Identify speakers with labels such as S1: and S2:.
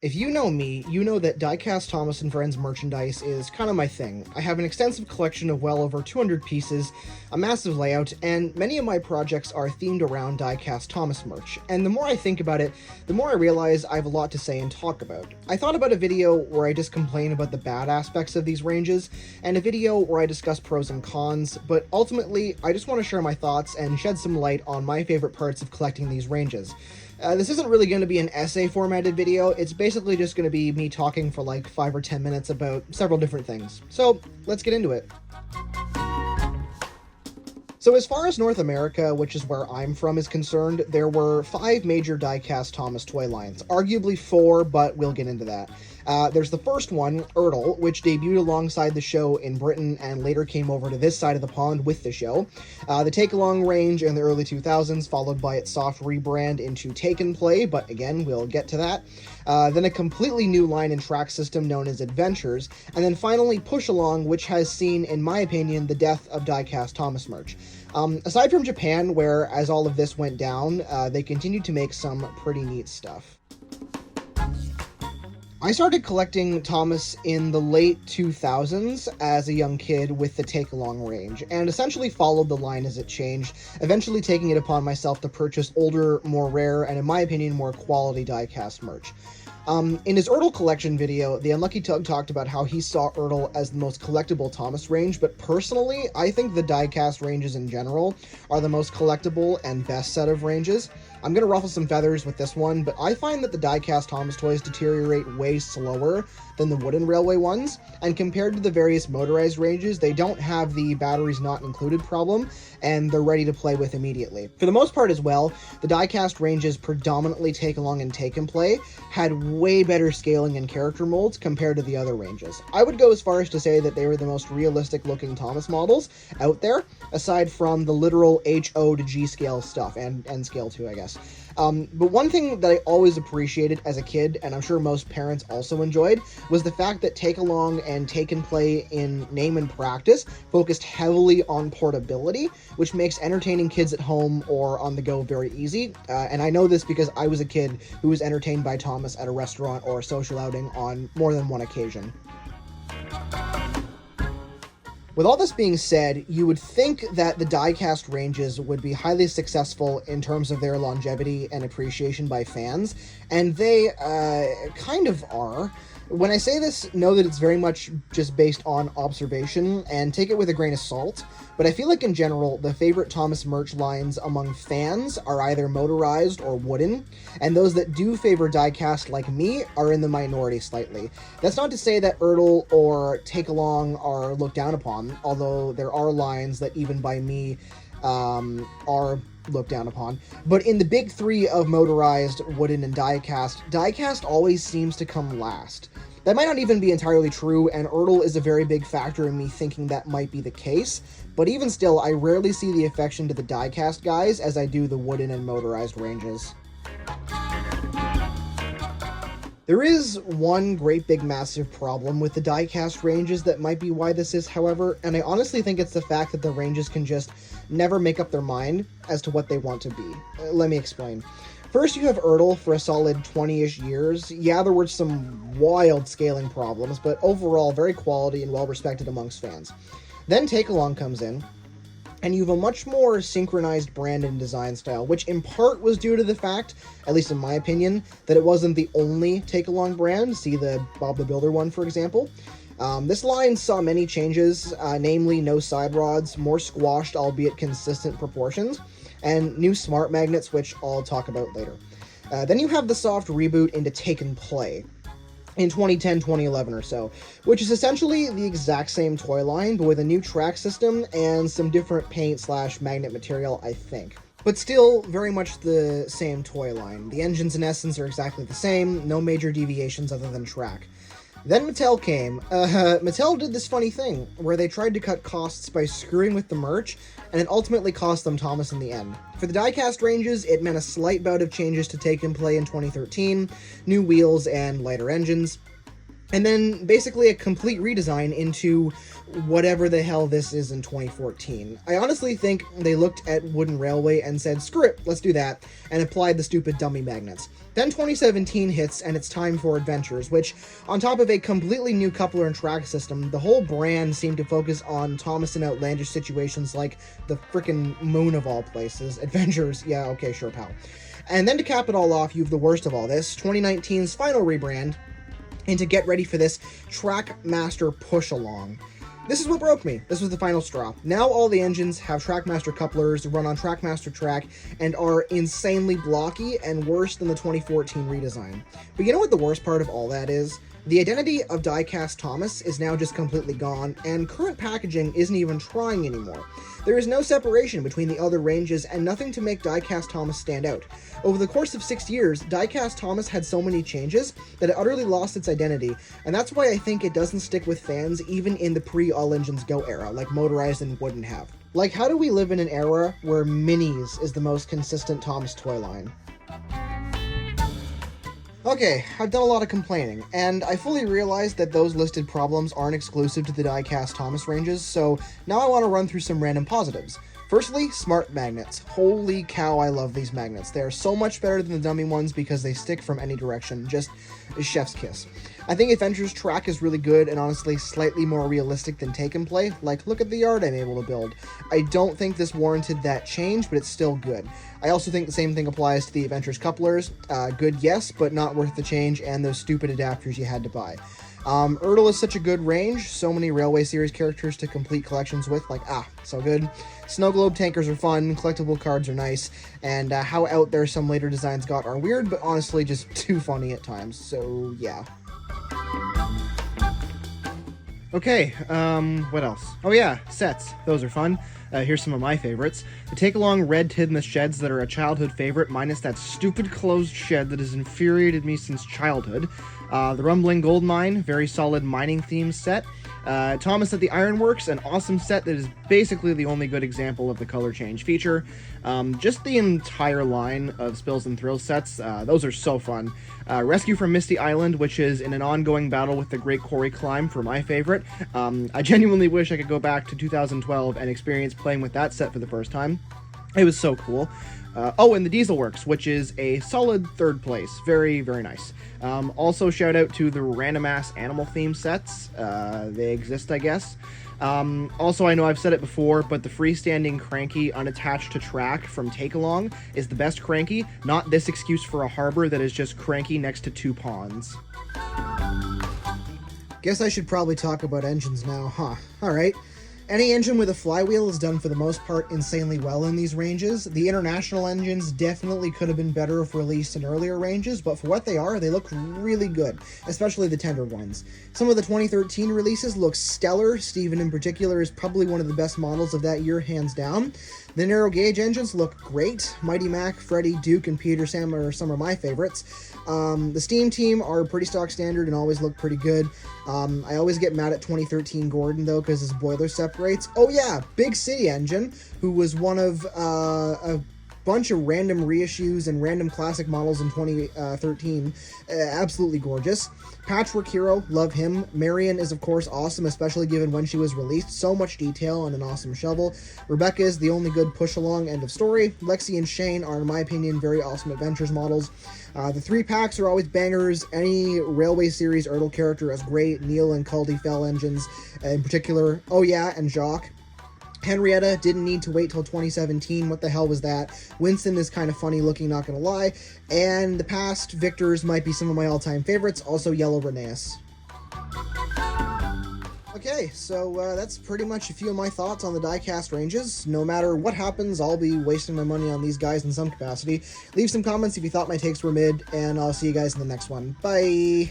S1: If you know me, you know that Diecast Thomas & Friends merchandise is kind of my thing. I have an extensive collection of well over 200 pieces, a massive layout, and many of my projects are themed around Diecast Thomas merch. And the more I think about it, the more I realize I have a lot to say and talk about. I thought about a video where I just complain about the bad aspects of these ranges, and a video where I discuss pros and cons, but ultimately, I just want to share my thoughts and shed some light on my favorite parts of collecting these ranges. This isn't really going to be an essay formatted video, it's basically just going to be me talking for like 5 or 10 minutes about several different things. So, let's get into it. So as far as North America, which is where I'm from, is concerned, there were 5 major Diecast Thomas toy lines. Arguably 4, but we'll get into that. There's the first one, Ertl, which debuted alongside the show in Britain and later came over to this side of the pond with the show. The Take-Along range in the early 2000s, followed by its soft rebrand into Take and Play, but again, we'll get to that. Then a completely new line and track system known as Adventures, and then finally Push Along, which has seen, in my opinion, the death of Diecast Thomas merch. Aside from Japan, where, as all of this went down, they continued to make some pretty neat stuff. I started collecting Thomas in the late 2000s as a young kid with the Take-Along range, and essentially followed the line as it changed, eventually taking it upon myself to purchase older, more rare, and in my opinion, more quality diecast merch. In his Ertl collection video, the Unlucky Tug talked about how he saw Ertl as the most collectible Thomas range, but personally, I think the diecast ranges in general are the most collectible and best set of ranges. I'm going to ruffle some feathers with this one, but I find that the diecast Thomas toys deteriorate way slower than the wooden railway ones, and compared to the various motorized ranges, they don't have the batteries not included problem, and they're ready to play with immediately. For the most part as well, the diecast ranges predominantly Take Along and Take and Play had way better scaling and character molds compared to the other ranges. I would go as far as to say that they were the most realistic looking Thomas models out there, aside from the literal HO to G scale stuff, and N scale too, I guess. But one thing that I always appreciated as a kid, and I'm sure most parents also enjoyed, was the fact that Take Along and Take and Play in name and practice focused heavily on portability, which makes entertaining kids at home or on the go very easy. And I know this because I was a kid who was entertained by Thomas at a restaurant or a social outing on more than one occasion. With all this being said, you would think that the diecast ranges would be highly successful in terms of their longevity and appreciation by fans, and they kind of are. When I say this, know that it's very much just based on observation, and take it with a grain of salt, but I feel like in general, the favorite Thomas merch lines among fans are either motorized or wooden, and those that do favor diecast like me are in the minority slightly. That's not to say that Ertl or Take Along are looked down upon, although there are lines that even by me are looked down upon. But in the big three of motorized, wooden, and diecast always seems to come last. That might not even be entirely true, and Ertl is a very big factor in me thinking that might be the case, but even still, I rarely see the affection to the diecast guys as I do the wooden and motorized ranges. There is one great big massive problem with the diecast ranges that might be why this is, however, and I honestly think it's the fact that the ranges can just never make up their mind as to what they want to be. Let me explain. First, you have Ertl for a solid 20-ish years. Yeah, there were some wild scaling problems, but overall very quality and well-respected amongst fans. Then Take Along comes in, and you have a much more synchronized brand and design style, which in part was due to the fact, at least in my opinion, that it wasn't the only Take-Along brand. See the Bob the Builder one, for example. This line saw many changes, namely no side rods, more squashed, albeit consistent proportions, and new smart magnets, which I'll talk about later. Then you have the soft reboot into Take and Play in 2010, 2011 or so, which is essentially the exact same toy line, but with a new track system and some different paint/magnet material, I think. But still, very much the same toy line. The engines in essence are exactly the same, no major deviations other than track. Then Mattel came. Mattel did this funny thing, where they tried to cut costs by screwing with the merch, and it ultimately cost them Thomas in the end. For the diecast ranges, it meant a slight bout of changes to Take and Play in 2013, new wheels and lighter engines. and then basically a complete redesign into whatever the hell this is in 2014. I honestly think they looked at Wooden Railway and said, screw it, let's do that, and applied the stupid dummy magnets. Then 2017 hits, and it's time for Adventures, which, on top of a completely new coupler and track system, the whole brand seemed to focus on Thomas and outlandish situations like the frickin' moon of all places. Adventures, yeah, okay, sure, pal. And then to cap it all off, you have the worst of all this, 2019's final rebrand, and to get ready for this Trackmaster push-along. This is what broke me. This was the final straw. Now all the engines have Trackmaster couplers, run on Trackmaster track, and are insanely blocky and worse than the 2014 redesign. But you know what the worst part of all that is? The identity of Diecast Thomas is now just completely gone, and current packaging isn't even trying anymore. There is no separation between the other ranges and nothing to make Diecast Thomas stand out. Over the course of 6 years, Diecast Thomas had so many changes that it utterly lost its identity, and that's why I think it doesn't stick with fans even in the pre-All Engines Go era, like Motorized and Wouldn't have. Like, how do we live in an era where Minis is the most consistent Thomas toy line? Okay, I've done a lot of complaining, and I fully realize that those listed problems aren't exclusive to the Diecast Thomas ranges, so now I want to run through some random positives. Firstly, smart magnets. Holy cow, I love these magnets. They are so much better than the dummy ones because they stick from any direction. Just a chef's kiss. I think Adventures track is really good and honestly slightly more realistic than Take and Play. Like, look at the yard I'm able to build. I don't think this warranted that change, but it's still good. I also think the same thing applies to the Adventures couplers. Good, yes, but not worth the change, and those stupid adapters you had to buy. Erdl is such a good range, so many Railway Series characters to complete collections with, like, so good. Snow Globe tankers are fun, collectible cards are nice, and how out there some later designs got are weird, but honestly just too funny at times, so yeah. Okay, what else? Oh yeah, sets. Those are fun. Here's some of my favorites. The take-along red Tidmouth sheds that are a childhood favorite, minus that stupid closed shed that has infuriated me since childhood. The Rumbling Gold Mine, very solid mining-themed set. Thomas at the Ironworks, an awesome set that is basically the only good example of the color change feature. Just the entire line of Spills and Thrills sets, those are so fun. Rescue from Misty Island, which is in an ongoing battle with the Great Quarry Climb for my favorite. I genuinely wish I could go back to 2012 and experience playing with that set for the first time. It was so cool. And the Diesel Works, which is a solid third place. Very, very nice. Also, shout out to the random ass animal theme sets. They exist, I guess. Also, I know I've said it before, but the freestanding Cranky unattached to track from Take Along is the best Cranky, not this excuse for a harbor that is just Cranky next to two ponds. Guess I should probably talk about engines now, huh? Alright. Any engine with a flywheel is done for the most part insanely well in these ranges. The international engines definitely could have been better if released in earlier ranges, but for what they are, they look really good, especially the tender ones. Some of the 2013 releases look stellar. Steven in particular is probably one of the best models of that year, hands down. The narrow gauge engines look great. Mighty Mac, Freddy, Duke, and Peter Sam are some of my favorites. The Steam team are pretty stock standard and always look pretty good. I always get mad at 2013 Gordon, though, because his boiler separates. Oh yeah, Big City Engine, who was one of a bunch of random reissues and random classic models in 2013. Absolutely gorgeous. Patchwork Hero, love him. Marion is of course awesome, especially given when she was released. So much detail and an awesome shovel. Rebecca is the only good push-along, end of story. Lexi and Shane are, in my opinion, very awesome Adventures models. The 3-packs are always bangers. Any Railway Series Erdl character is great. Neil and Caldy Fell engines in particular. Oh yeah, and Jacques. Henrietta didn't need to wait till 2017. What the hell was that? Winston is kind of funny looking, not gonna lie. And the past Victors might be some of my all-time favorites. Also Yellow Rheneas. Okay, so that's pretty much a few of my thoughts on the diecast ranges. No matter what happens, I'll be wasting my money on these guys in some capacity. Leave some comments if you thought my takes were mid, and I'll see you guys in the next one. Bye!